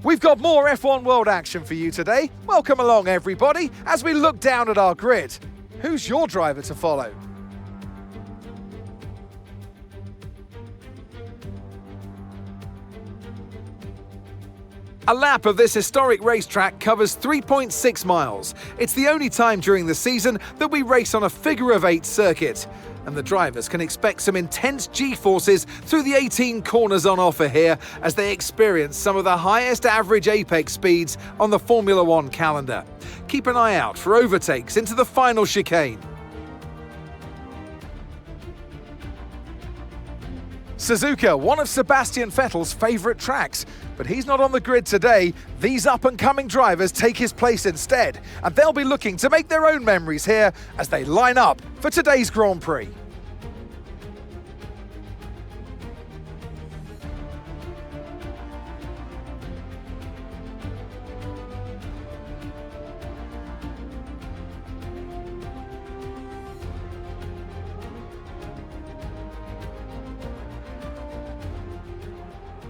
We've got more F1 World action for you today. Welcome along, everybody, as we look down at our grid. Who's your driver to follow? A lap of this historic racetrack covers 3.6 miles. It's the only time during the season that we race on a figure-of-8 circuit. And the drivers can expect some intense G-forces through the 18 corners on offer here as they experience some of the highest average apex speeds on the Formula One calendar. Keep an eye out for overtakes into the final chicane. Suzuka, one of Sebastian Vettel's favourite tracks, but he's not on the grid today. These up-and-coming drivers take his place instead, and they'll be looking to make their own memories here as they line up for today's Grand Prix.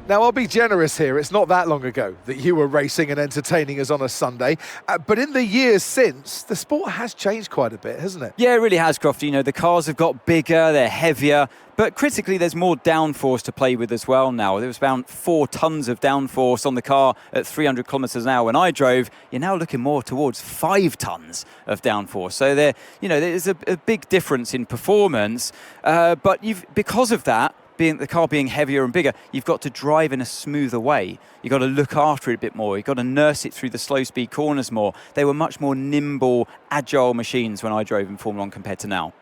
Now, I'll be generous here. It's not that long ago that you were racing and entertaining us on a Sunday. But in the years since, the sport has changed quite a bit, hasn't it? Yeah, it really has, Crofty. You know, the cars have got bigger, they're heavier, but critically, there's more downforce to play with as well now. There was about 4 tons of downforce on the car at 300 kilometers an hour when I drove. You're now looking more towards 5 tons of downforce. So there's a big difference in performance. But because of that, the car being heavier and bigger, you've got to drive in a smoother way. You've got to look after it a bit more. You've got to nurse it through the slow-speed corners more. They were much more nimble, agile machines when I drove in Formula 1 compared to now.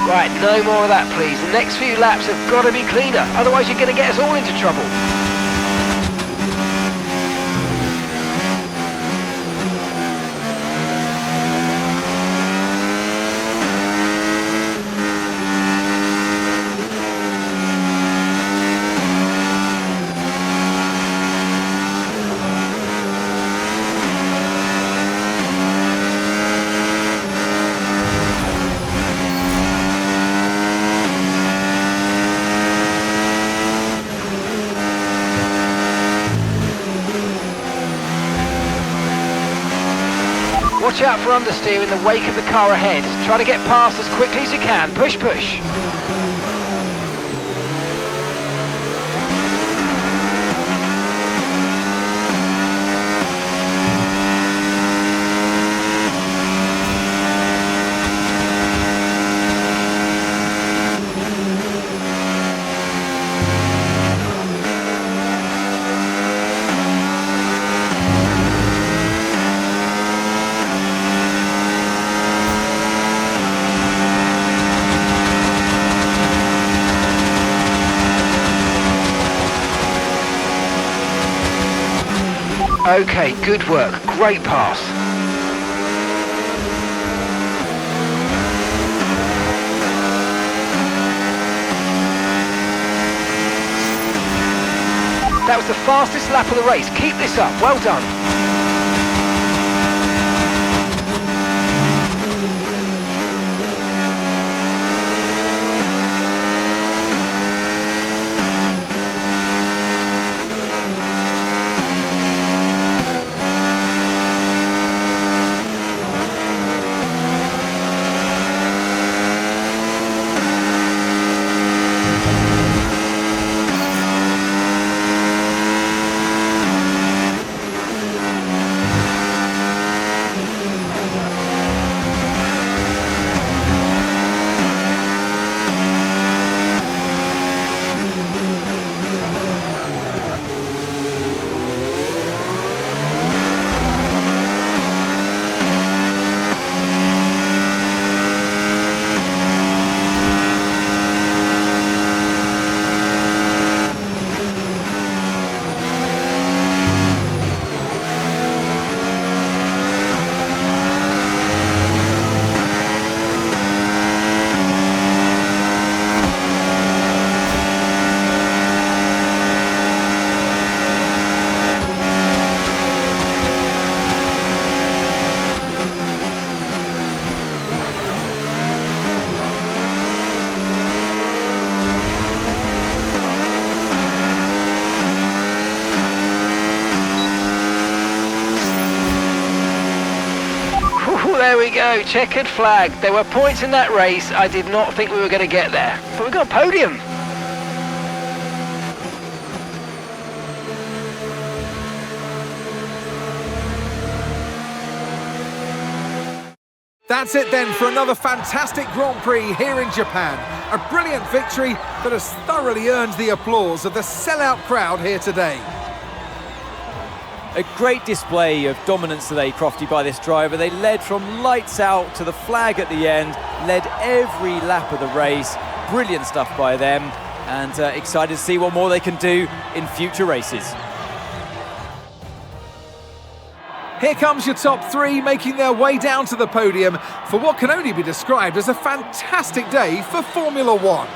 Right, no more of that please. The next few laps have got to be cleaner, otherwise you're going to get us all into trouble. Watch out for understeer in the wake of the car ahead. Try to get past as quickly as you can. Push, push. Okay, good work. Great pass. That was the fastest lap of the race. Keep this up. Well done. There we go, checkered flag. There were points in that race. I did not think we were going to get there, but we got a podium. That's it then for another fantastic Grand Prix here in Japan. A brilliant victory that has thoroughly earned the applause of the sellout crowd here today. A great display of dominance today, Crofty, by this driver. They led from lights out to the flag at the end, led every lap of the race. Brilliant stuff by them, and excited to see what more they can do in future races. Here comes your top three making their way down to the podium for what can only be described as a fantastic day for Formula One.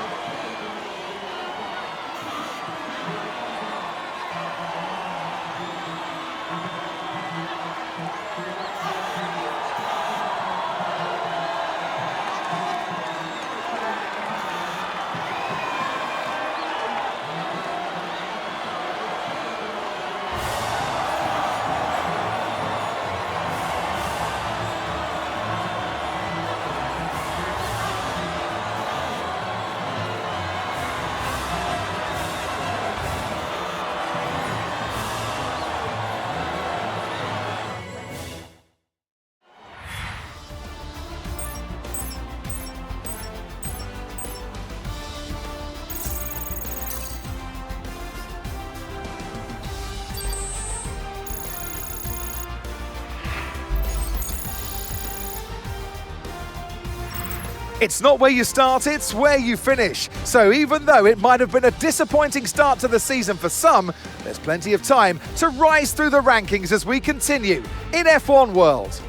It's not where you start, it's where you finish. So even though it might have been a disappointing start to the season for some, there's plenty of time to rise through the rankings as we continue in F1 World.